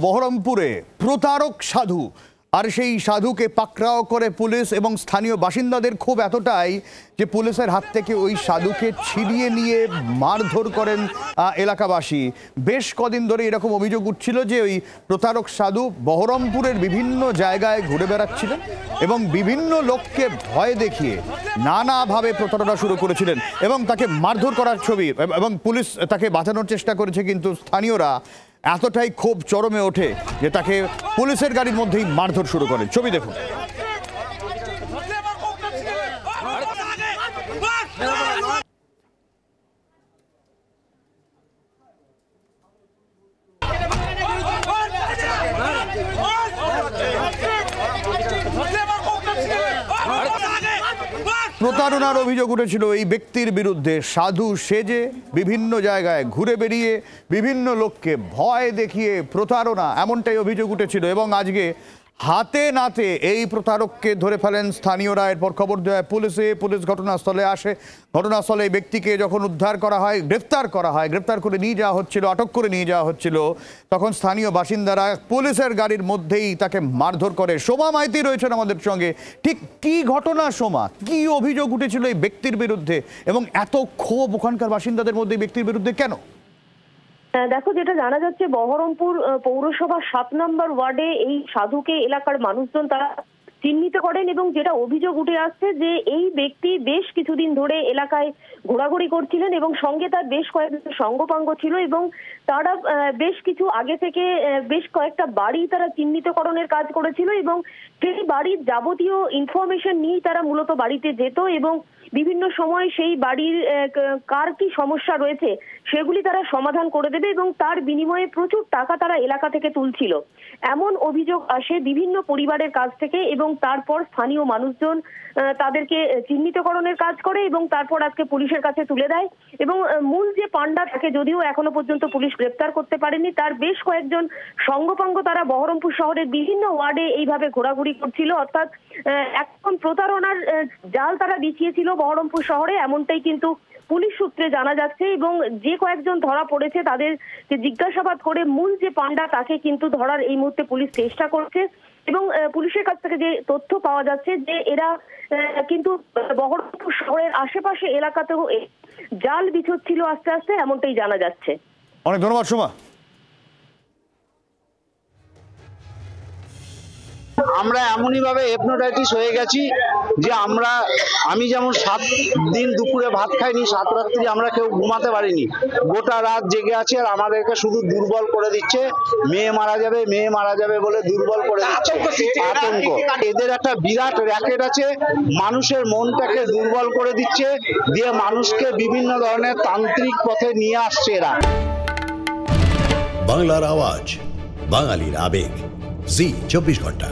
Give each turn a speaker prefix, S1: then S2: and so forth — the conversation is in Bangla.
S1: বহরমপুরে প্রতারক সাধু আর সেই সাধুকে পাকড়াও করে পুলিশ এবং স্থানীয় বাসিন্দাদের ক্ষোভ এতটাই যে পুলিশের হাত থেকে ওই সাধুকে ছিনিয়ে নিয়ে মারধর করেন এলাকাবাসী। বেশ কদিন ধরে এরকম অভিযোগ উঠছিল যে ওই প্রতারক সাধু বহরমপুরের বিভিন্ন জায়গায় ঘুরে বেড়াচ্ছিলেন এবং বিভিন্ন লোককে ভয় দেখিয়ে নানাভাবে প্রতারণা শুরু করেছিলেন এবং তাকে মারধর করার ছবি এবং পুলিশ তাকে বাঁচানোর চেষ্টা করেছে, কিন্তু স্থানীয়রা এতটাই ক্ষোভ চরমে ওঠে যে তাকে পুলিশের গাড়ির মধ্যেই মারধর শুরু করেন। ছবি দেখুন। প্রতারণার অভিযোগ উঠেছিল এই ব্যক্তির বিরুদ্ধে। সাধু সেজে বিভিন্ন জায়গায় ঘুরে বেরিয়ে বিভিন্ন লোককে ভয় দেখিয়ে প্রতারণা, এমনটাই অভিযোগ উঠেছিল এবং আজকে হাতে নাতে এই প্রতারককে ধরে ফেলেন স্থানীয়রা। এরপর খবর দেয় পুলিশে, পুলিশ ঘটনাস্থলে আসে। ঘটনাস্থলে এই ব্যক্তিকে যখন উদ্ধার করা হয়, গ্রেফতার করে নিয়ে যাওয়া হচ্ছিল, আটক করে নিয়ে যাওয়া হচ্ছিল, তখন স্থানীয় বাসিন্দারা পুলিশের গাড়ির মধ্যেই তাকে মারধর করে। সোমা মাইতি রয়েছেন আমাদের সঙ্গে। ঠিক কি ঘটনা সোমা, কি অভিযোগ উঠেছিল এই ব্যক্তির বিরুদ্ধে এবং এত ক্ষোভ ওখানকার বাসিন্দাদের মধ্যে এই ব্যক্তির বিরুদ্ধে কেন?
S2: দেখো, যেটা জানা যাচ্ছে বহরমপুর পৌরসভা 7 নম্বর ওয়ার্ডে এই সাধুকে এলাকার মানুষজন তারা চিহ্নিত করেন এবং যেটা অভিযোগ উঠে আসছে যে এই ব্যক্তি বেশ কিছুদিন ধরে এলাকায় ঘোরাঘুরি করছিলেন এবং সঙ্গে তার বেশ কয়েকটা সঙ্গপাঙ্গ ছিল এবং তারা বেশ কিছু আগে থেকে বেশ কয়েকটা বাড়ি তারা চিহ্নিতকরণের কাজ করেছিল এবং সেই বাড়ির যাবতীয় ইনফরমেশন নিয়েই তারা মূলত বাড়িতে যেত এবং বিভিন্ন সময় সেই বাড়ির কার কি সমস্যা রয়েছে সেগুলি তারা সমাধান করে দেবে এবং তার বিনিময়ে প্রচুর টাকা তারা এলাকা থেকে তুলছিল, এমন অভিযোগ আসে বিভিন্ন পরিবারের কাছ থেকে এবং তারপর স্থানীয় মানুষজন তাদেরকে চিহ্নিতকরণের কাজ করে এবং তারপর আজকে পুলিশের কাছে তুলে দেয় এবং মূল যে পান্ডা তাকে যদিও এখনো পর্যন্ত পুলিশ গ্রেপ্তার করতে পারেনি, তার বেশ কয়েকজন সঙ্গপাঙ্গ তারা বহরমপুর শহরের বিভিন্ন ওয়ার্ডে এইভাবে ঘোরাঘুরি করছিল। অর্থাৎ এখন প্রতারণার জাল তারা বিছিয়েছিল বহরমপুর শহরে, এমনটাই কিন্তু পুলিশ সূত্রে জানা যাচ্ছে এবং যে কয়েকজন ধরা পড়েছে তাদেরকে জিজ্ঞাসাবাদ করে মূল যে পান্ডা তাকে কিন্তু ধরার এই মুহূর্তে পুলিশ চেষ্টা করছে এবং পুলিশের কাছ থেকে যে তথ্য পাওয়া যাচ্ছে যে এরা কিন্তু বহরমপুর শহরের আশেপাশে এলাকাতেও জাল বিছোচ্ছিল আস্তে আস্তে, এমনটাই জানা যাচ্ছে।
S1: অনেক ধন্যবাদ সোমা।
S3: আমরা এমনই ভাবে হিপনোটাইটিস হয়ে গেছি যে আমি যেমন 7 দিন দুপুরে ভাত খাইনি, 7 রাত্রি আমরা কেউ ঘুমাতে পারিনি, গোটা রাত জেগে আছে আর আমাদেরকে শুধু দুর্বল করে দিচ্ছে। মেয়ে মারা যাবে বলে দুর্বল করে দিচ্ছে। আতঙ্ক, এদের একটা বিরাট র্যাকেট আছে, মানুষের মনটাকে দুর্বল করে দিচ্ছে, দিয়ে মানুষকে বিভিন্ন ধরনের তান্ত্রিক পথে নিয়ে আসছে এরা।
S4: বাংলার আওয়াজ, বাঙালির আবেগ, জি 24 ঘন্টা।